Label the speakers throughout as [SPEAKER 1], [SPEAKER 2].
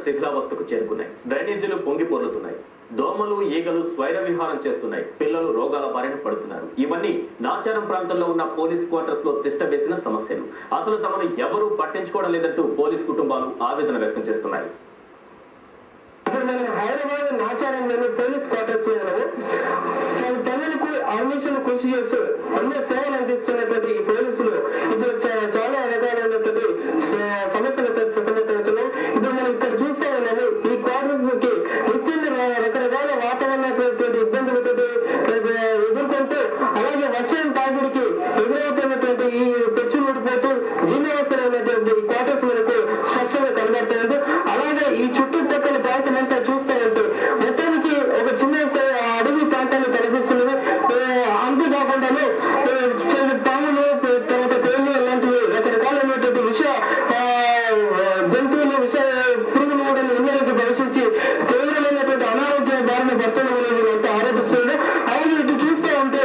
[SPEAKER 1] శిథిలావస్థకు చేరుకున్నాయి. డ్రైనేజీలు పొంగి పొర్లుతున్నాయి. దోమలు ఈగలు స్వైర విహారం చేస్తున్నాయి. పిల్లలు రోగాల బారిన పడుతున్నారు. ఇవన్నీ నాచారం ప్రాంతంలో ఉన్న పోలీస్ క్వార్టర్స్ లో తిష్టవేసిన సమస్యలు. అసలు తమను ఎవరూ పట్టించుకోవడం లేదంటూ పోలీస్ కుటుంబాలు ఆవేదన వ్యక్తం చేస్తున్నాయి.
[SPEAKER 2] హైదరాబాద్ నాచారంలోని పోలీస్ క్వార్టర్స్ పిల్లలకు అన్వేషణ కృషి చేస్తూ ఎన్నో సేవలు అందిస్తున్నటువంటి ఈ పోలీసులు ఇప్పుడు చాలా రకాలైనటువంటి సమస్యలతో సతమతమవుతున్నాం. ఇప్పుడు మనం ఇక్కడ చూస్తే ఉన్నాము, ఈ క్వార్టర్స్ కి నిత్యంగా రకరకాల వాతావరణటువంటి ఇబ్బందులతో ఎదుర్కొంటూ, అలాగే వర్షం తాగుడికి ఎదురవుతున్నటువంటి ఈ పెచ్చు ఊడిపోతూ జీర్ణావస్థలైనటువంటి ఈ క్వార్టర్స్ మనకు స్పష్టంగా కనబడుతుంది. అలాగే ఈ చుట్టుపక్కల ప్రాంతం అంతా చూస్తూ ఉంటే మొత్తానికి ఒక చిన్న అడవి ప్రాంతాన్ని కనిపిస్తున్నది. అంతేకాకుండానే పాములు, తర్వాత తేళ్లు లాంటివి రకరకాలైనటువంటి విష జంతువులు, విష పురుగులు కూడా ఇళ్ళకి ప్రవేశించి తీవ్రమైనటువంటి అనారోగ్య బారిన పడుతున్నది అంతా ఆరోపిస్తుంది. అలాగే ఇటు చూస్తూ ఉంటే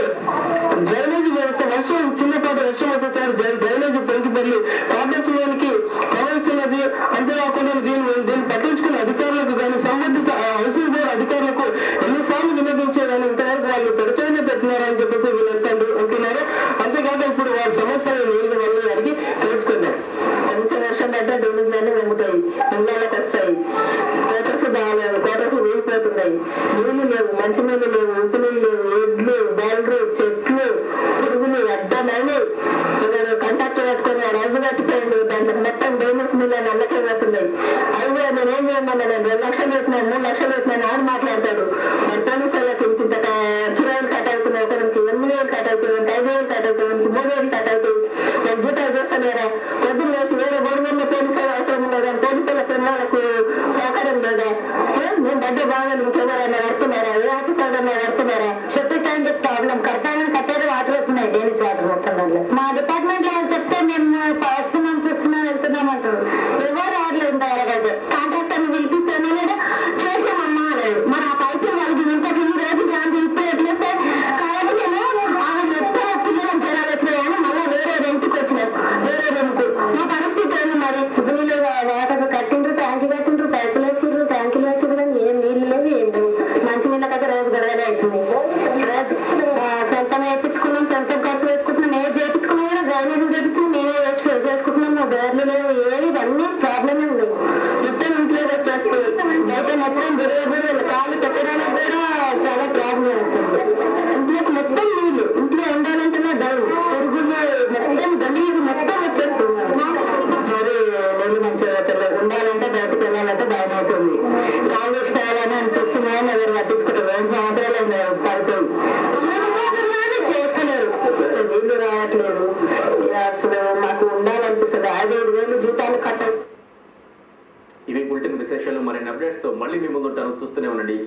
[SPEAKER 2] డ్రైనేజీ వ్యవస్థ వర్షం చిన్నపాటి వర్షం వస్తారు, డ్రైనేజీ పొంగిపల్లి క్వార్టర్స్ లోనికి ప్రవహిస్తున్నది. అంతేకాకుండా దీన్ని పట్టించుకున్న అధికారులకు కానీ సంబంధిత హౌసింగ్ బోర్డు అధికారులకు ఎన్నిసార్లు విన్నపించేదాన్ని ఇంతవరకు వాళ్ళు పెడచనే పెట్టినారని చెప్పేసి వీళ్ళంతా అంటున్నారు. అంతేకాక ఇప్పుడు వారి సమస్యలు నీళ్ళు వల్ల అడిగి తెలుసుకున్నారు. మంచి వర్షం పడ్డా డ్రైనేజ్ అన్నీ వెంగుతాయి, ఇళ్ళకి వస్తాయి. క్వార్టర్స్ బాగాలేవు, క్వార్టర్స్ వేగిపోతున్నాయి. నీళ్లు లేవు, మంచి నీళ్ళు లేవు, ఉప్పు నీళ్ళు లేవు, ఎడ్లు బాయిలరు, చెట్లు, పురుగులు అడ్డమైనవి. కంటాక్ట్ పెట్టుకుని రైజు కట్టిపోయింది, దాంట్లో మొత్తం డ్రైనేజ్ నీళ్ళు నల్లకే పోతున్నాయి. అవి కూడా నేనేం చేయమన్నా, నేను 2 లక్షలు పెట్టినాను, 3 లక్షలు పెట్టినాను ఆడు మాట్లాడతాడు. మరి పోలీసు వాళ్ళకి ఇంత కిరాయిలు కట్ అవుతున్నాయి, ఒకరికి 8,000 కట్ అవుతాయి, 5,000 కట్ అవుతాయి, 3,000 కట్ అవుతాయి. నేను జీతాలు చేస్తాను. పొద్దున్న లేచి వేరే 3,000 పోలీసు వాళ్ళు అవసరం లేదా? పోలీసు వాళ్ళ పిల్లలకు సహకారం లేదా? మేము డబ్బు బాగా ఇంకెవరైనా కడుతున్నారా? ఏ ఆఫీసర్ కడుతున్నారా? చెప్పేటానికి ప్రాబ్లం కడతానని కట్టారు, వాటర్ వస్తున్నాయి, డ్రైనేజ్ వాటర్ మొత్తం దాంట్లో. మా డిపార్ట్మెంట్ లో వాళ్ళు చెప్తే మేము వస్తున్నాం, చూస్తున్నాం, వెళ్తున్నాం అంటారు. ఎవరు రావట్లేదు ఇంతవరకు. కాంట్రాక్టర్ పిలిపిస్తాను లేదా చేసినామమ్మా అన్నాడు. మరి ఆ పైపు వాళ్ళకి ఇంతకు ఈ రోజు గాంధీ ఇప్పుడు ఎట్లేస్తే కాబట్టి నేను ఆమె మొత్తం పిల్లలు జనాలు వచ్చినాయి కానీ మళ్ళీ వేరే రెంట్కి వచ్చినాయి, వేరే రెంట్కు. మా పరిస్థితి ఏంది మరి? నీళ్ళు వాటర్ కట్టిండ్రు, ట్యాంకి కట్టిండ్రు, పైపులు వేసిండ్రు, ట్యాంకులు వేసిండ్రు, కానీ ఏం నీళ్ళు లేవు, ఏం లేవు. మంచి నీళ్ళకైతే రోజు గడవనే అవుతుంది. రోజు సొంతం వేయించుకున్నాం, సొంతం ఖర్చు పెట్టుకుంటున్నాం, ఏది చేయించుకున్నా కూడా డ్రైనేజ్ చేయించుకుని మేమే వేస్ట్ చేసుకుంటున్నాము. బేర్లు లేవు, ఏవి ఇవన్నీ ప్రాబ్లమే ఉంది. మొత్తం ఇంట్లో వచ్చేస్తుంది. బయట మొత్తం బుడగలు కాళ్ళు పెట్టడానికి కూడా చాలా ప్రాబ్లం అవుతుంది. ఇంట్లోకి మొత్తం నీళ్లు, ఇంట్లో ఉండాలంటేనే డౌన్, పురుగులు మొత్తం గలీజు మొత్తం వచ్చేస్తుంది. మరి నీళ్ళు మంచిగా ఉండాలంటే బయటకు వెళ్ళాలంటే భయం అవుతుంది. కాంగ్రెస్ కావాలని అనిపిస్తున్నాయని ఎవరు పట్టించుకుంటారు. 2 సంవత్సరాలు పడుతుంది, చేస్తలేరు, నీళ్లు రావట్లేదు. అసలు మాకు ఉండాలనిపిస్తుంది. 5,000 జీతాలు కట్టాలి.
[SPEAKER 1] ఇవి బులెటిన్ విశేషాలు. మరిన్ని అప్డేట్స్ తో మళ్ళీ మీ ముందుంటాను. చూస్తూనే ఉండండి.